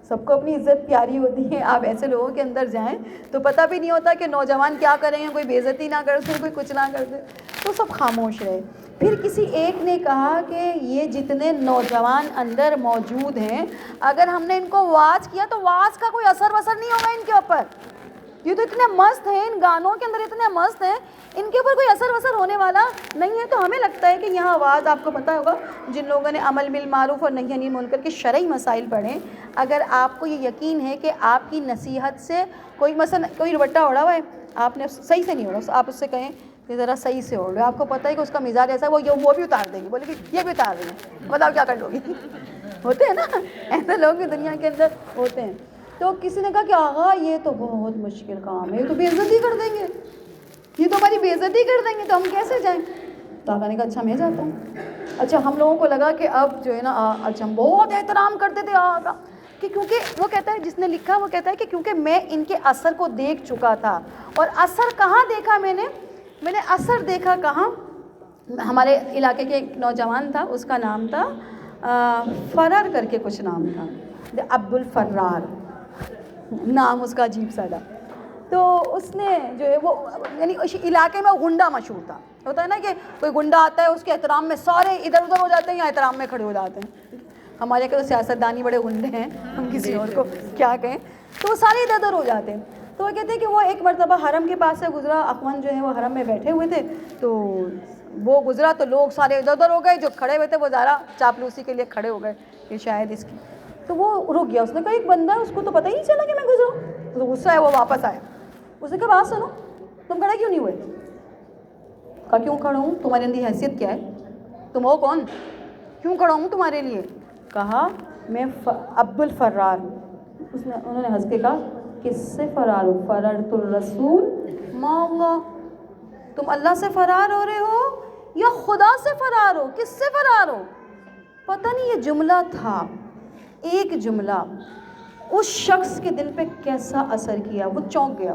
B: سب کو اپنی عزت پیاری ہوتی ہے. آپ ایسے لوگوں کے اندر جائیں تو پتہ بھی نہیں ہوتا کہ نوجوان کیا کریں گے، کوئی بے عزتی نہ کر دے، کوئی کچھ نہ کر دے. تو سب خاموش رہے. پھر کسی ایک نے کہا کہ یہ جتنے نوجوان اندر موجود ہیں، اگر ہم نے ان کو واعظ کیا تو واعظ کا کوئی اثر نہیں ہوگا ان کے اوپر، یہ تو اتنے مست ہیں، ان گانوں کے اندر اتنے مست ہیں، ان کے اوپر کوئی اثر وثر ہونے والا نہیں ہے. تو ہمیں لگتا ہے کہ یہاں آواز، آپ کو پتہ ہوگا جن لوگوں نے امر بالمعروف اور نہی عن المنکر کے شرعی مسائل پڑھیں، اگر آپ کو یہ یقین ہے کہ آپ کی نصیحت سے کوئی مثلا کوئی دوپٹہ اوڑھا ہوا ہے، آپ نے صحیح سے نہیں اوڑھا، آپ اس سے کہیں کہ ذرا صحیح سے اوڑھ لو، آپ کو پتہ ہے کہ اس کا مزاج ایسا ہے وہ بھی اتار دیں گے، بولے کہ یہ بھی اتار دیں گے، بتاؤ کیا کر لو گی. ہوتے ہیں نا ایسے لوگ بھی دنیا کے اندر ہوتے ہیں. تو کسی نے کہا کہ آغا یہ تو بہت مشکل کام ہے، یہ تو بے عزتی کر دیں گے، یہ تو ہماری بے عزتی کر دیں گے، تو ہم کیسے جائیں؟ تو آقا نے کہا اچھا میں جاتا ہوں. اچھا ہم لوگوں کو لگا کہ اب جو ہے نا اچھا ہم بہت احترام کرتے تھے آقا کہ کیونکہ وہ کہتا ہے، جس نے لکھا وہ کہتا ہے کہ کیونکہ میں ان کے اثر کو دیکھ چکا تھا. اور اثر کہاں دیکھا میں نے اثر دیکھا کہاں؟ ہمارے علاقے کے ایک نوجوان تھا، اس کا نام تھا فرار کر کے کچھ نام تھا، عبد الفرار نام اس کا عجیب سا تھا. تو اس نے جو ہے وہ یعنی اس علاقے میں غنڈہ مشہور تھا. ہوتا ہے نا کہ کوئی گنڈا آتا ہے اس کے احترام میں سارے ادھر ادھر ہو جاتے ہیں یا احترام میں کھڑے ہو جاتے ہیں. ہمارے کے تو سیاستدانی بڑے گنڈے ہیں، ہم کسی اور کو کیا کہیں، تو وہ سارے ادھر ادھر ہو جاتے ہیں. تو وہ کہتے ہیں کہ وہ ایک مرتبہ حرم کے پاس سے گزرا، اخوان جو ہے وہ حرم میں بیٹھے ہوئے تھے، تو وہ گزرا تو لوگ سارے ادھر ادھر ہو گئے، جو کھڑے ہوئے تھے وہ ذرا چاپلوسی کے لیے کھڑے ہو گئے کہ شاید اس کی. تو وہ رک گیا، اس نے کہا ایک بندہ ہے اس کو تو پتہ ہی نہیں چلا کہ میں گزرا. تو غصہ ہے وہ واپس آیا، اس نے کہا بات سنو، تم کھڑے کیوں نہیں ہوئے؟ کہا کیوں کھڑا ہوں؟ تمہاری اندر حیثیت کیا ہے؟ تم ہو کون؟ کیوں کھڑا ہوں تمہارے لیے؟ کہا میں عبد الفرار ہوں. انہوں نے ہنس کے کہا کس سے فرار ہو؟ فررت الرسول ما اللہ. تم اللہ سے فرار ہو رہے ہو یا خدا سے فرار ہو؟ کس سے فرار ہو؟ پتہ نہیں یہ جملہ تھا، ایک جملہ اس شخص کے دل پہ کیسا اثر کیا، وہ چونک گیا،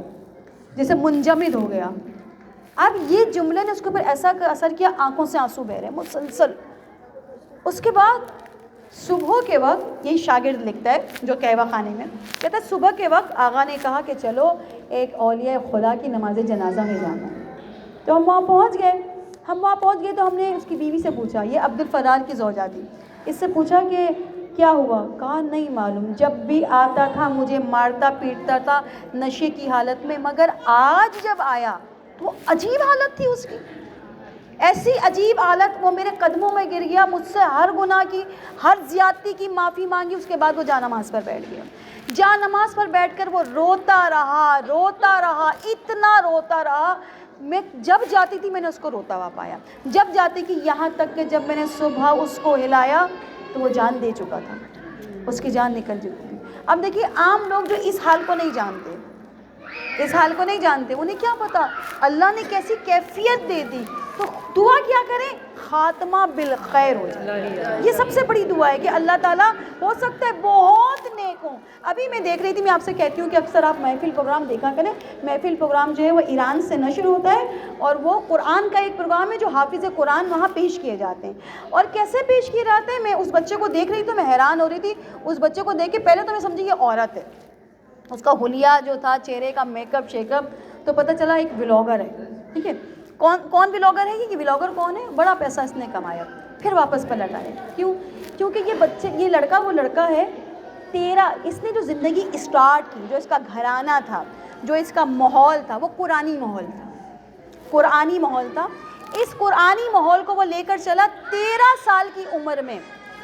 B: جیسے منجمد ہو گیا. اب یہ جملے نے اس کے اوپر ایسا اثر کیا، آنکھوں سے آنسو بہ رہے ہیں مسلسل. اس کے بعد صبح کے وقت، یہی شاگرد لکھتا ہے جو کہوہ خانے میں، کہتا ہے صبح کے وقت آغا نے کہا کہ چلو ایک اولیاء خدا کی نماز جنازہ میں جانا ہے. تو ہم وہاں پہنچ گئے تو ہم نے اس کی بیوی سے پوچھا، یہ عبد الفرار کی زوجہ تھی، اس سے پوچھا کہ کیا ہوا؟ کہا نہیں معلوم، جب بھی آتا تھا مجھے مارتا پیٹتا تھا نشے کی حالت میں، مگر آج جب آیا تو عجیب حالت تھی اس کی، ایسی عجیب حالت، وہ میرے قدموں میں گر گیا، مجھ سے ہر گناہ کی، ہر زیادتی کی معافی مانگی. اس کے بعد وہ جانماز پر بیٹھ گیا. جانماز پر بیٹھ کر وہ روتا رہا، اتنا روتا رہا. میں جب جاتی تھی میں نے اس کو روتا ہوا پایا، جب جاتی تھی، یہاں تک کہ جب میں نے صبح اس کو ہلایا تو وہ جان دے چکا تھا، اس کی جان نکل چکی تھی. اب دیکھیے عام لوگ جو اس حال کو نہیں جانتے، انہیں کیا پتا اللہ نے کیسی کیفیت دے دی. تو دعا کیا کریں؟ خاتمہ بالخیر ہو جائے. یہ سب سے بڑی دعا ہے کہ اللہ تعالیٰ ہو سکتا ہے بہت نیک ہوں. ابھی میں دیکھ رہی تھی، میں آپ سے کہتی ہوں کہ اکثر آپ محفل پروگرام دیکھا کریں. محفل پروگرام جو ہے وہ ایران سے نشر ہوتا ہے، اور وہ قرآن کا ایک پروگرام ہے جو حافظ قرآن وہاں پیش کیے جاتے ہیں. اور کیسے پیش کیے جاتے ہیں، میں اس بچے کو دیکھ رہی تو میں حیران ہو رہی تھی. اس بچے کو دیکھ کے پہلے تو میں سمجھی یہ عورت ہے، اس کا حلیہ جو تھا، چہرے کا میک اپ شیک اپ، تو پتہ چلا ایک ولاگر ہے. ٹھیک ہے، کون ولاگر ہے یہ ولاگر کون ہے؟ بڑا پیسہ اس نے کمایا، پھر واپس پلٹ آیا. کیونکہ یہ لڑکا وہ لڑکا ہے اس نے جو زندگی اسٹارٹ کی، جو اس کا گھرانہ تھا، جو اس کا ماحول تھا، وہ قرآنی ماحول تھا. اس قرآنی ماحول کو وہ لے کر چلا 13 سال کی عمر میں.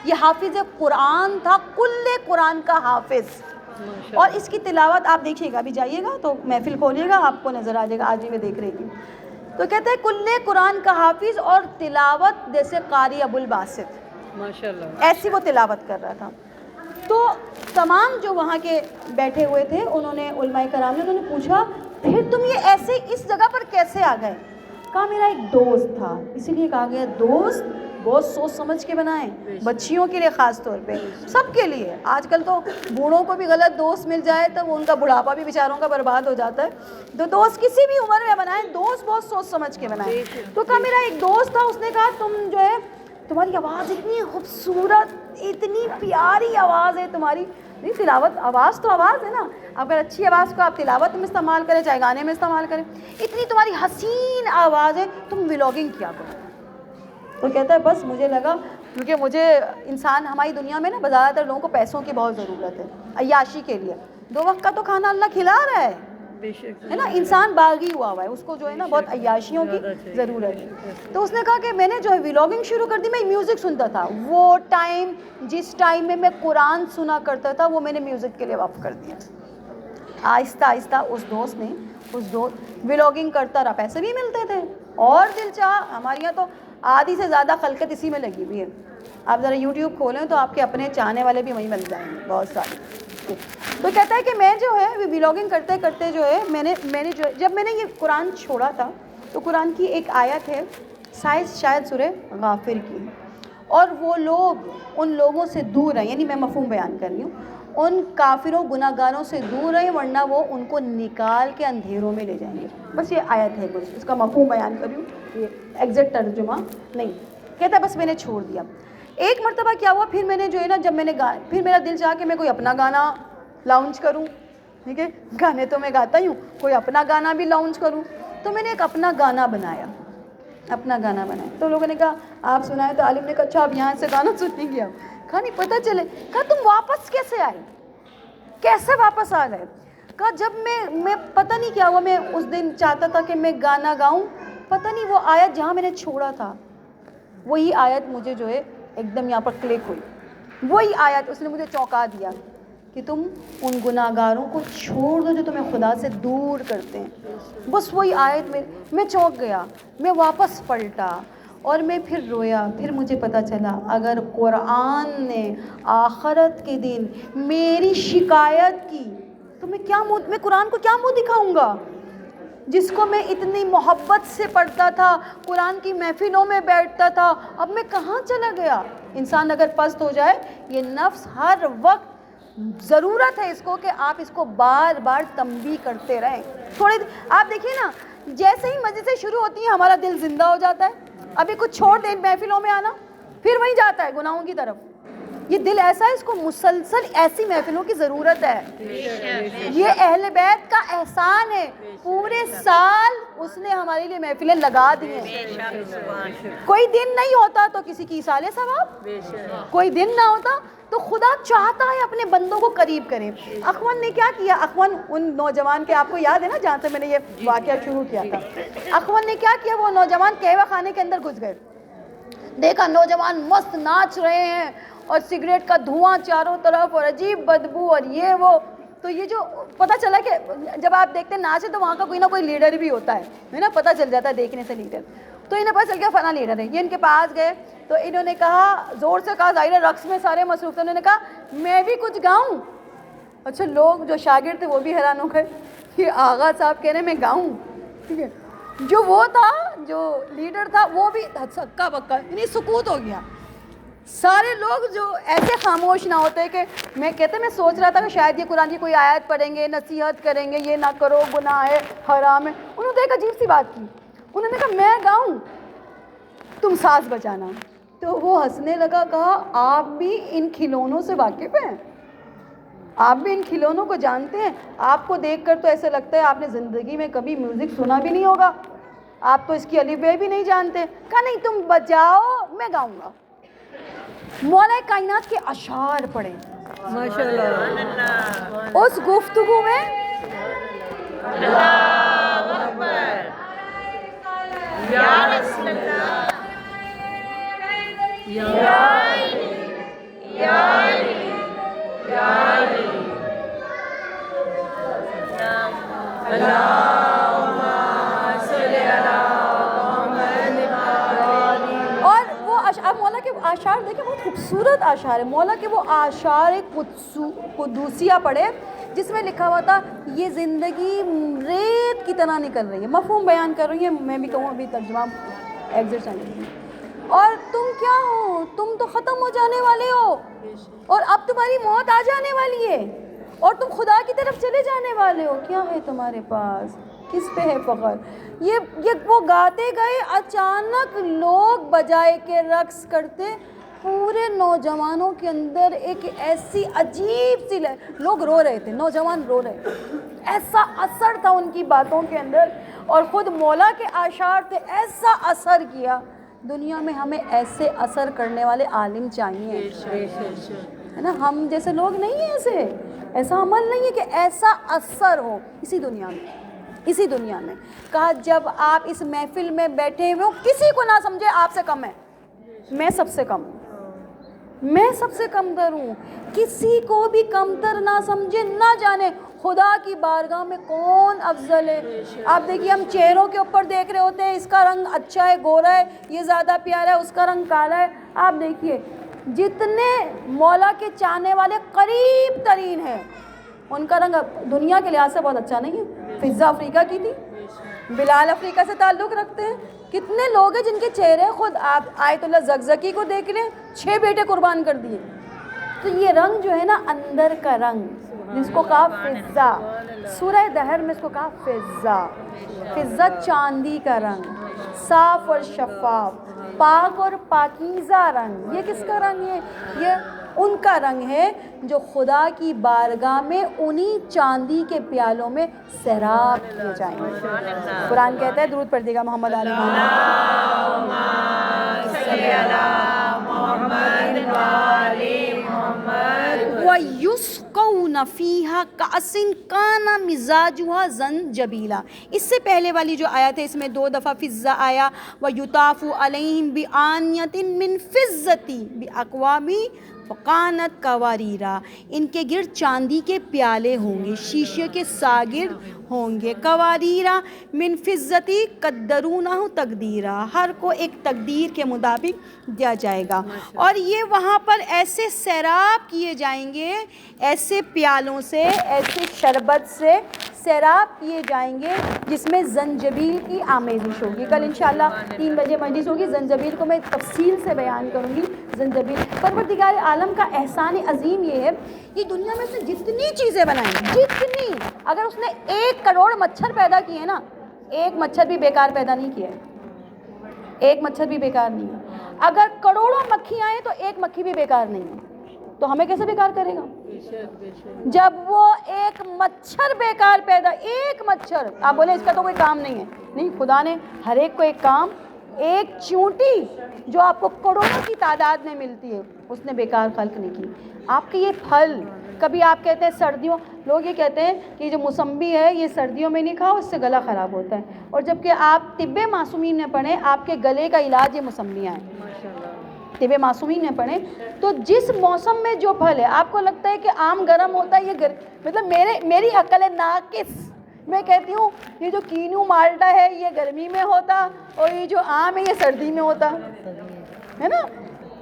B: یہ حافظ قرآن تھا، کل قرآن کا حافظ. اور اس کی تلاوت آپ دیکھیے گا، ابھی جائیے گا تو محفل کھولیے گا، آپ کو نظر آ جائے گا. آج ہی میں دیکھ رہی تھی تو کہتے ہیں کل قرآن کا حافظ، اور تلاوت جیسے قاری ابو الباسط، ماشاءاللہ ایسی وہ تلاوت کر رہا تھا. تو تمام جو وہاں کے بیٹھے ہوئے تھے، انہوں نے علماء کرام نے، انہوں نے پوچھا پھر تم یہ ایسے اس جگہ پر کیسے آ گئے؟ کہا میرا ایک دوست تھا. اسی لیے کہا گیا دوست بہت سوچ سمجھ کے بنائیں، بچیوں کے لیے خاص طور پہ، سب کے لیے. آج کل تو بوڑھوں کو بھی غلط دوست مل جائے تو ان کا بڑھاپا بھی بیچاروں کا برباد ہو جاتا ہے. تو دوست کسی بھی عمر میں بنائیں، دوست بہت سوچ سمجھ کے بنائیں. تو کہا میرا ایک دوست تھا، اس نے کہا تم جو ہے تمہاری آواز اتنی خوبصورت، اتنی پیاری آواز ہے تمہاری. نہیں، تلاوت آواز تو آواز ہے نا، اگر اچھی آواز کو آپ تلاوت میں استعمال کریں چاہے گانے میں استعمال کریں، اتنی تمہاری حسین آواز ہے، تم ولاگنگ کیا کرو. تو کہتا ہے بس مجھے لگا، کیونکہ مجھے انسان ہماری دنیا میں نا زیادہ تر لوگوں کو پیسوں کی بہت ضرورت ہے، عیاشی کے لیے. 2 وقت کا تو کھانا اللہ کھلا رہا ہے، ہے نا. انسان باغی ہوا ہے, اس کو جو ہے نا بہت عیاشیوں کی ضرورت ہے. تو اس نے کہا کہ میں نے جو ہے ولاگنگ شروع کر دی. میں میوزک سنتا تھا, وہ ٹائم جس ٹائم میں قرآن سنا کرتا تھا وہ میں نے میوزک کے لیے وقف کر دیا. آہستہ آہستہ اس دوست ولاگنگ کرتا رہا, پیسے بھی ملتے تھے اور دل چاہا. ہمارے یہاں تو آدھی سے زیادہ خلقت اسی میں لگی ہوئی ہے. آپ ذرا یوٹیوب کھولیں تو آپ کے اپنے چاہنے والے بھی وہیں مل جائیں گے بہت سارے. تو کہتا ہے کہ میں جو ہے ولاگنگ کرتے کرتے جو ہے میں نے جو جب میں نے یہ قرآن چھوڑا تھا تو قرآن کی ایک آیت ہے شاید سورہ غافر کی, اور وہ لوگ ان لوگوں سے دور ہیں, یعنی میں مفہوم بیان کر رہی ہوں, ان کافروں گناہ گاروں سے دور رہیں ورنہ وہ ان کو نکال کے اندھیروں میں لے جائیں گے. بس یہ آیت ہے, کچھ اس کا مفہوم بیان کر رہی ہوں, یہ ایگزیکٹ ترجمہ نہیں. کہتا ہے بس میں نے چھوڑ دیا. ایک مرتبہ کیا ہوا, پھر میں نے جو ہے نا جب میں نے پھر میرا دل چاہا کہ میں کوئی اپنا گانا لانچ کروں. ٹھیک ہے, گانے تو میں گاتا ہی ہوں, کوئی اپنا گانا بھی لانچ کروں. تو میں نے ایک اپنا گانا بنایا. تو لوگوں نے کہا آپ سنائیں, تو عالم نے کہا اچھا آپ یہاں سے گانا سنیں گے. کہا نہیں پتہ چلے. کہا تم واپس کیسے آئے, کیسے واپس آ گئے. کہا جب میں پتہ نہیں کیا ہوا, میں اس دن چاہتا تھا کہ میں گانا گاؤں, پتہ نہیں وہ آیت جہاں میں نے چھوڑا تھا وہی آیت مجھے جو ہے ایک دم یہاں پر کلک ہوئی. وہی آیت اس نے مجھے چونکا دیا کہ تم ان گناہ گاروں کو چھوڑ دو جو تمہیں خدا سے دور کرتے ہیں. بس وہی آیت میں چونک گیا. میں واپس پلٹا اور میں پھر رویا. پھر مجھے پتہ چلا اگر قرآن نے آخرت کے دن میری شکایت کی تو میں قرآن کو کیا منہ دکھاؤں گا, جس کو میں اتنی محبت سے پڑھتا تھا, قرآن کی محفلوں میں بیٹھتا تھا, اب میں کہاں چلا گیا. انسان اگر پست ہو جائے, یہ نفس ہر وقت ضرورت ہے اس کو کہ آپ اس کو بار بار تنبیہ کرتے رہیں. تھوڑے آپ دیکھیے نا, جیسے ہی مجلسیں شروع ہوتی ہیں ہمارا دل زندہ ہو جاتا ہے. ابھی کچھ چھوڑ دیں محفلوں میں آنا, پھر وہیں جاتا ہے گناہوں کی طرف. یہ دل ایسا ہے, اس کو مسلسل ایسی محفلوں کی ضرورت ہے. یہ اہل بیت کا احسان ہے, پورے سال اس نے ہمارے لیے محفلیں لگا دی ہیں. کوئی دن نہیں ہوتا تو کسی کی ایصال ثواب, کوئی دن نہ ہوتا تو خدا چاہتا ہے اپنے بندوں کو قریب کرے. اخوان نے کیا کیا, اخوان ان نوجوان کے, آپ کو یاد ہے نا جہاں سے میں نے یہ واقعہ شروع کیا تھا, اخوان نے کیا کیا, وہ نوجوان قہوہ خانے کے اندر گھس گئے. دیکھا نوجوان مست ناچ رہے ہیں اور سگریٹ کا دھواں چاروں طرف اور عجیب بدبو اور یہ وہ. تو یہ جو پتہ چلا کہ جب آپ دیکھتے ہیں ناچ ہے تو وہاں کا کوئی نہ کوئی لیڈر بھی ہوتا ہے نا, پتہ چل جاتا ہے دیکھنے سے لیڈر. تو انہیں پتہ چل گیا فلاں لیڈر ہے. یہ ان کے پاس گئے تو انہوں نے کہا, زور سے کہا, ظاہر رقص میں سارے مصروف تھے, انہوں نے کہا میں بھی کچھ گاؤں. اچھا, لوگ جو شاگرد تھے وہ بھی حیران ہو گئے کہ آغا صاحب کہہ رہے ہیں میں گاؤں. ٹھیک ہے, جو وہ تھا جو لیڈر تھا وہ بھی ہکا بکا, یعنی سکوت ہو گیا. سارے لوگ جو ایسے خاموش نہ ہوتے کہ میں سوچ رہا تھا کہ شاید یہ قرآن کی کوئی آیت پڑھیں گے, نصیحت کریں گے, یہ نہ کرو گناہ ہے حرام ہے. انہوں نے ایک عجیب سی بات کی, انہوں نے کہا میں گاؤں تم ساز بجانا. تو وہ ہنسنے لگا, کہا آپ بھی ان کھلونوں سے واقف ہیں, آپ بھی ان کھلونوں کو جانتے ہیں. آپ کو دیکھ کر تو ایسے لگتا ہے آپ نے زندگی میں کبھی میوزک سنا بھی نہیں ہوگا, آپ تو اس کی الف بے بھی نہیں جانتے. کہا نہیں تم بجاؤ میں گاؤں گا. مولا کائنات کے اشعار پڑھیں ماشاءاللہ. اس گفتگو میں اللہ اکبر یا رسول اللہ اب مولا کے اشعار دیکھیں, بہت خوبصورت اشعار ہے. مولا کے وہ اشعار قدوسیہ پڑھے جس میں لکھا ہوا تھا یہ زندگی ریت کی طرح نکل رہی ہے. مفہوم بیان کر رہی ہے, میں بھی کہوں ابھی ترجمہ ایگزٹ چاہیے. اور تم کیا ہو, تم تو ختم ہو جانے والے ہو اور اب تمہاری موت آ جانے والی ہے اور تم خدا کی طرف چلے جانے والے ہو. کیا ہے تمہارے پاس, کس پہ ہے فخر. یہ وہ گاتے گئے, اچانک لوگ بجائے کے رقص کرتے, پورے نوجوانوں کے اندر ایک ایسی عجیب سی لوگ رو رہے تھے, نوجوان رو رہے تھے. ایسا اثر تھا ان کی باتوں کے اندر, اور خود مولا کے اشعار تھے, ایسا اثر کیا. دنیا میں ہمیں ایسے اثر کرنے والے عالم چاہیے, ہے نا. ہم جیسے لوگ نہیں ہیں ایسے, ایسا عمل نہیں ہے کہ ایسا اثر ہو اسی دنیا میں کہا جب آپ اس محفل میں بیٹھے ہوئے ہو کسی کو نہ سمجھے آپ سے کم ہے، میں سب سے کم ہوں، میں سب سے کمتر ہوں، کسی کو بھی کمتر نہ سمجھے، نہ جانے خدا کی بارگاہ میں کون افضل ہے۔ آپ دیکھیے ہم چہروں کے اوپر دیکھ رہے ہوتے ہیں، اس کا رنگ اچھا ہے، گورا ہے، یہ زیادہ پیارا ہے، اس کا رنگ کالا ہے۔ آپ دیکھیے جتنے مولا کے چاہنے والے قریب ترین ہیں ان کا رنگ دنیا کے لحاظ سے بہت اچھا نہیں ہے۔ فضہ افریقہ کی تھی، بلال افریقہ سے تعلق رکھتے ہیں، کتنے لوگ ہیں جن کے چہرے، خود آپ آیت اللہ زکزکی کو دیکھ لیں، 6 بیٹے قربان کر دیے۔ تو یہ رنگ جو ہے نا اندر کا رنگ جس کو کہا فضہ، سورہ دہر میں اس کو کہا فضہ چاندی کا رنگ، صاف اور شفاف، پاک اور پاکیزہ رنگ۔ یہ کس کا رنگ ہے؟ یہ ان کا رنگ ہے جو خدا کی بارگاہ میں انہی چاندی کے پیالوں میں سیراب کیے جائیں گے۔ قرآن کہتا ہے، درود پڑھ دیے گا محمد علی وَيُسْقَوْنَ فِيهَا كَأْسٍ كَانَ مِزَاجُهَا زَنْجَبِيلًا۔ اس سے پہلے والی جو آیت ہے اس میں 2 دفعہ فضہ آیا، وَيُطَافُ عَلَيْهِمْ بِآنِيَةٍ مِّن فِضَّةٍ بِأَكْوَابٍ وَقَانَتْ قَوَارِيرَا۔ ان کے گرد چاندی کے پیالے ہوں گے، شیشے کے ساغر ہوں گے، قواریرا من فضتی قدرونہ تقدیرا، ہر کو ایک تقدیر کے مطابق دیا جائے گا۔ اور یہ وہاں پر ایسے سیراب کیے جائیں گے، ایسے پیالوں سے، ایسے شربت سے سیراب کیے جائیں گے جس میں زنجبیل کی آمیزش ہوگی۔ کل انشاءاللہ 3 بجے مجلس ہوگی، زنجبیل کو میں تفصیل سے بیان کروں گی۔ زنجبیل پروردگار عالم کا احسان عظیم یہ ہے، یہ دنیا میں سے جتنی چیزیں بنائیں، جتنی، اگر اس نے 1 کروڑ مچھر پیدا کیے نا، ایک مچھر بھی بیکار پیدا نہیں کیا ہے، ایک مچھر بھی بیکار نہیں ہے۔ اگر کروڑوں مکھی آئیں تو ایک مکھی بھی بیکار نہیں ہے، تو ہمیں کیسے بیکار کرے گا؟ جب وہ ایک مچھر بیکار پیدا، ایک مچھر، آپ بولے اس کا تو کوئی کام نہیں ہے، نہیں، خدا نے ہر ایک کو ایک کام، ایک چونٹی جو آپ کو کروڑوں کی تعداد میں ملتی ہے اس نے بیکار خلق نہیں کی۔ آپ کے یہ پھل، کبھی آپ کہتے ہیں سردیوں، لوگ یہ کہتے ہیں کہ جو موسمبی ہے یہ سردیوں میں نہیں کھاؤ، اس سے گلا خراب ہوتا ہے، اور جبکہ آپ طب معصومین میں پڑھیں، آپ کے گلے کا علاج یہ موسمبیاں ہیں، طب معصومین میں پڑھیں۔ تو جس موسم میں جو پھل ہے، آپ کو لگتا ہے کہ آم گرم ہوتا ہے، یہ مطلب میری عقل ہے ناقص، میں کہتی ہوں یہ جو کینو مالٹا ہے یہ گرمی میں ہوتا، اور یہ جو آم ہے یہ سردی میں ہوتا ہے نا۔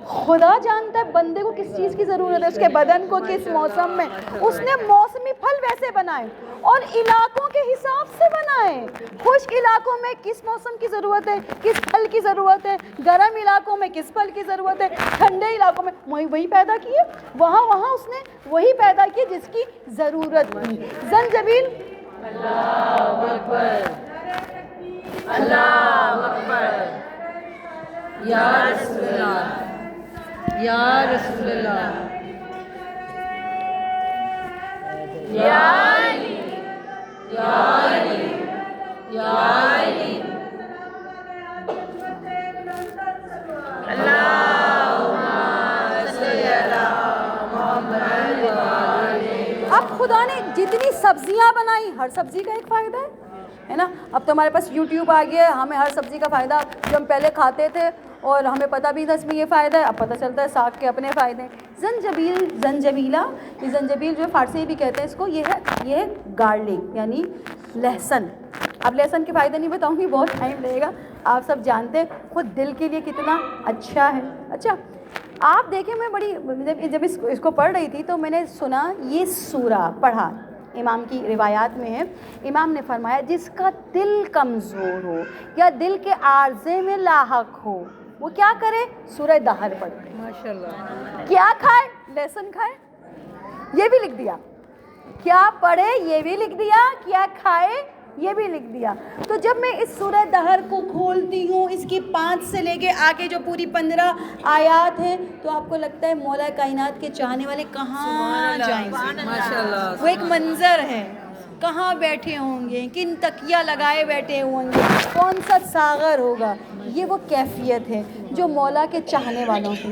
B: خدا جانتا ہے بندے کو کس چیز کی ضرورت ہے، اس کے بدن کو کس موسم میں، اس نے موسمی پھل ویسے بنائے اور علاقوں کے حساب سے بنائے۔ خشک علاقوں میں کس موسم کی ضرورت ہے، کس پھل کی ضرورت ہے، گرم علاقوں میں کس پھل کی ضرورت ہے، ٹھنڈے علاقوں میں وہی پیدا کیے، وہاں اس نے وہی پیدا کیے جس کی ضرورت تھی۔ زنجبیل، اللہ اکبر، اللہ اکبر،
A: یا رسول اللہ، یا رسول اللہ، یا علی، یا علی، یا علی، اللہم صلی علی محمد و آلہ۔
B: اب خدا نے جتنی سبزیاں بنائی، ہر سبزی کا ایک فائدہ ہے نا۔ اب تو ہمارے پاس یوٹیوب آ گیا ہے، ہمیں ہر سبزی کا فائدہ جو ہم پہلے کھاتے تھے اور ہمیں پتہ بھی تھا اس میں یہ فائدہ ہے، اب پتہ چلتا ہے ساگ کے اپنے فائدے ہیں۔ زنجبیلا، یہ زنجبیل جو فارسی بھی کہتے ہیں اس کو، یہ ہے گارلک یعنی لہسن۔ اب لہسن کے فائدے نہیں بتاؤں گی، بہت ٹائم لگے گا، آپ سب جانتے ہیں خود دل کے لیے کتنا اچھا ہے۔ اچھا آپ دیکھیں، میں بڑی جب اس کو پڑھ رہی تھی تو میں نے سنا یہ سورہ پڑھا، امام کی روایات میں ہے، امام نے فرمایا جس کا دل کمزور ہو یا دل کے عارضے میں لاحق ہو وہ کیا کرے؟ سورہ دہر پڑھے۔
A: ماشاءاللہ۔
B: کیا کھائے؟ لہسن کھائے، یہ بھی لکھ دیا، کیا پڑھے یہ بھی لکھ دیا، کیا کھائے یہ بھی لکھ دیا۔ تو جب میں اس سورہ دہر کو کھولتی ہوں، اس کی 5 سے لے کے آگے جو پوری 15 آیات ہیں، تو آپ کو لگتا ہے مولا کائنات کے چاہنے والے کہاں جائیں گے؟
A: ماشاءاللہ،
B: وہ ایک منظر ہے، کہاں بیٹھے ہوں گے، کن تکیہ لگائے بیٹھے ہوں گے، کون سا ساغر ہوگا، یہ وہ کیفیت ہے جو مولا کے چاہنے والوں کی۔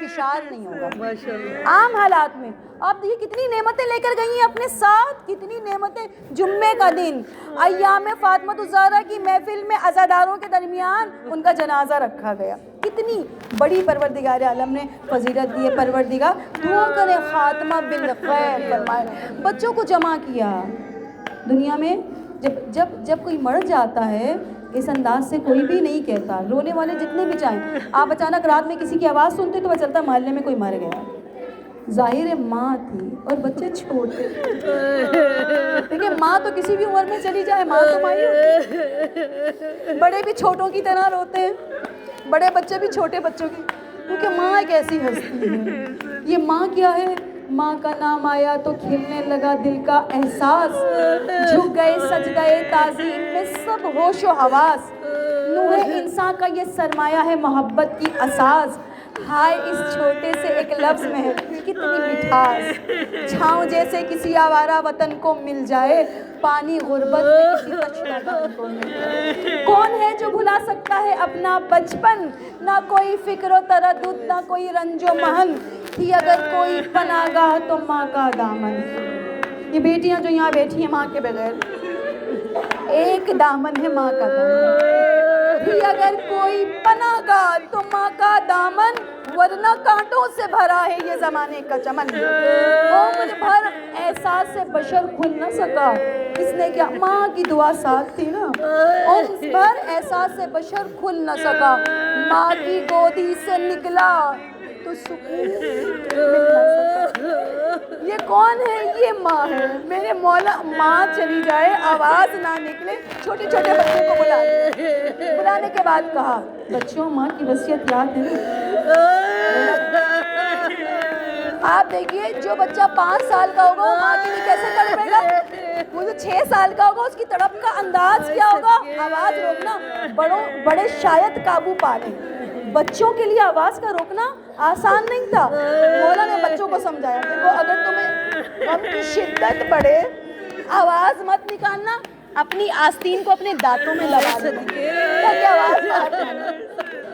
B: فشار نہیں ہوگا
A: ماشاءاللہ.
B: عام حالات میں. آپ دیکھیے کتنی نعمتیں لے کر گئی ہیں اپنے ساتھ, کتنی نعمتیں. جمعے کا دن ایام فاطمہ الزہرا کی محفل میں عزاداروں کے درمیان ان کا جنازہ رکھا گیا. کتنی بڑی پروردگار عالم نے فضیلت دی ہے. پروردگار دعا کرے خاتمہ بالخیر فرمائے. بچوں کو جمع کیا. دنیا میں جب کوئی مر جاتا ہے اس انداز سے کوئی بھی نہیں کہتا, رونے والے جتنے بھی چاہیں. آپ اچانک رات میں کسی کی آواز سنتے تو پتہ چلتا محلے میں کوئی مر گیا. ظاہر ماں تھی اور بچے چھوٹے. دیکھیں ماں تو کسی بھی عمر میں چلی جائے, ماں تو ماں ہی ہوتی ہے. بڑے بھی چھوٹوں کی طرح روتے ہیں, بڑے بچے بھی چھوٹے بچوں کی, کیونکہ ماں ایک ایسی ہستی ہے. یہ ماں کیا ہے؟ ماں کا نام آیا تو کھلنے لگا دل کا احساس, جھک گئے سجدہ تعظیم میں سب ہوش و حواس. نوح انسان کا یہ سرمایہ ہے محبت کی اساس. ہائے اس چھوٹے سے ایک لفظ میں ہے کتنی مٹھاس. چھاؤں جیسے کسی آوارہ وطن کو مل جائے, پانی غربت میں کسی تشنہ تن کو مل جائے. کون ہے جو بھلا سکتا ہے اپنا بچپن؟ نہ کوئی فکر و تردد, نہ کوئی رنج و محن. تھی اگر کوئی پناہ گاہ تو ماں کا دامن. یہ بیٹیاں جو یہاں بیٹھی ہیں ماں کے بغیر, ایک دامن ہے ماں کا دامن. تھی اگر کوئی پناہ گاہ تو ماں کا دامن, ورنہ کانٹوں سے بھرا ہے یہ زمانے کا چمن. عمر بھر احساس سے بشر کھل نہ سکا, اس نے کیا ماں کی دعا ساتھ تھی نا. عمر بھر احساس سے بشر کھل نہ سکا, ماں کی گودی سے نکلا تو سکون مل نہ سکا. یہ کون ہے؟ یہ ماں ہے میرے مولا. ماں چلی جائے آواز نہ نکلے. چھوٹے چھوٹے بچوں کو بلانے کے بعد کہا بچوں ماں کی وصیت یاد ہے. آپ دیکھیے جو بچہ 5 سال کا ہوگا وہ ماں کے لیے کیسے تڑپے گا, وہ جو 6 سال کا ہوگا اس کی تڑپ کا انداز کیا ہوگا. آواز روکنا بڑے شاید قابو پا لیں, بچوں کے لیے آواز کا روکنا آسان نہیں تھا. مولا نے بچوں کو سمجھایا دیکھو اگر تمہیں غم کی شدت بڑھے آواز مت نکالنا, اپنی آستین کو اپنے دانتوں میں لگا دینا تاکہ آواز باہر نہ.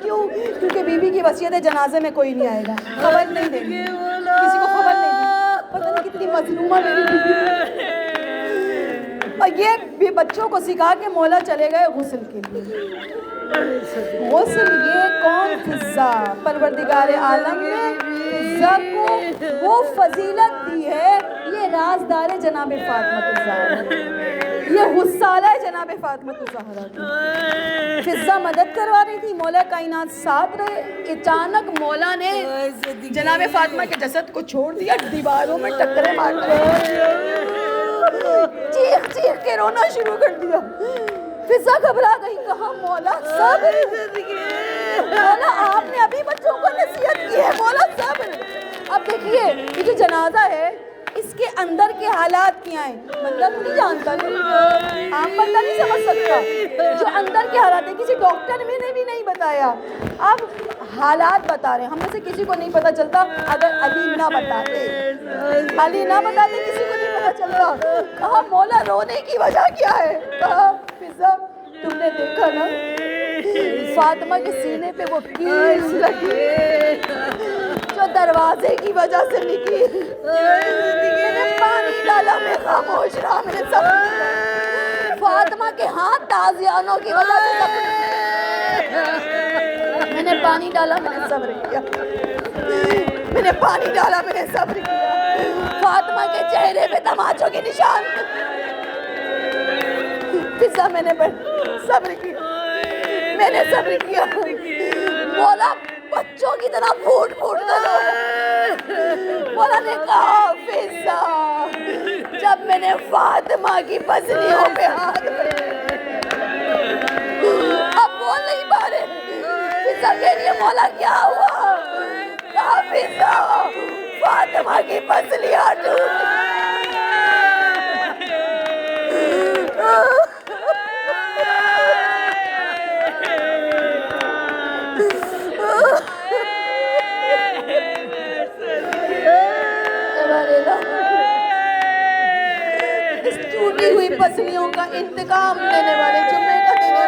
B: کیوں؟ کیونکہ بیوی کی وصیت جنازے میں کوئی نہیں آئے گا, خبر نہیں دے گی, کسی کو خبر نہیں دی. پتہ نہیں کتنی مظلومہ میری بیوی. اور یہ بھی بچوں کو سکھا کے مولا چلے گئے غسل کے لیے. غسل یہ کون فضا, پروردگار عالم نے فضا کو وہ فضیلت دی ہے. یہ رازدار جناب فاطمہ الزہرا, یہ حصالہ جناب فاطمہ الزہرا کی. فضا مدد کروا رہی تھی, مولا کائنات ساتھ رہے. اچانک مولا نے جناب فاطمہ کے جسد کو چھوڑ دیا, دیواروں میں ٹکرے مار رہے, چیخ چیخ کے رونا شروع کر دیا. فضا گھبرا گئی, کہا مولا صبر, مولا آپ نے ابھی بچوں کو نصیحت کی ہے, مولا صبر. اب دیکھیے یہ جو جنازہ ہے اس کے اندر کے حالات کیا ہیں بندہ تو نہیں جانتا, عام بندہ نہیں سمجھ سکتا جو اندر کے حالات ہیں. کسی ڈاکٹر میں نے بھی نہیں بتایا, اب حالات بتا رہے ہیں. ہم میں سے کسی کو نہیں پتا چلتا اگر علی نہ بتاتے, علی نہ بتاتے کسی کو نہیں پتا چلتا. کہا مولا رونے کی وجہ کیا ہے؟ کہا فضا تم نے دیکھا نا فاطمہ کے سینے پہ وہ کیس لگی جو دروازے کی وجہ سے نکلی. میں نے پانی ڈالا, میں خاموش رہا, میں نے صبر کیا. فاطمہ کے ہاتھ تازیانوں کی وجہ سے میں نے پانی ڈالا, میں نے صبر کیا. میں نے پانی ڈالا, میں نے صبر کیا. فاطمہ کے چہرے پہ تماچوں کے نشان. فضا میں نے صبر کیا, میں نے صبر کیا. مولا بچوں کی طرح پھوٹ پھوٹ کر رویا. مولا نے کہا فضا جب میں نے فاطمہ کی پسلیوں پہ ہاتھ اب بول نہیں پا رہے. فضا کہہ رہی ہے مولا کیا ہوا؟ کہا فضا فاطمہ کی پسلیاں ٹوٹ. اس ٹوٹی ہوئی پسلیوں کا انتقام لینے والے جمعے کا دن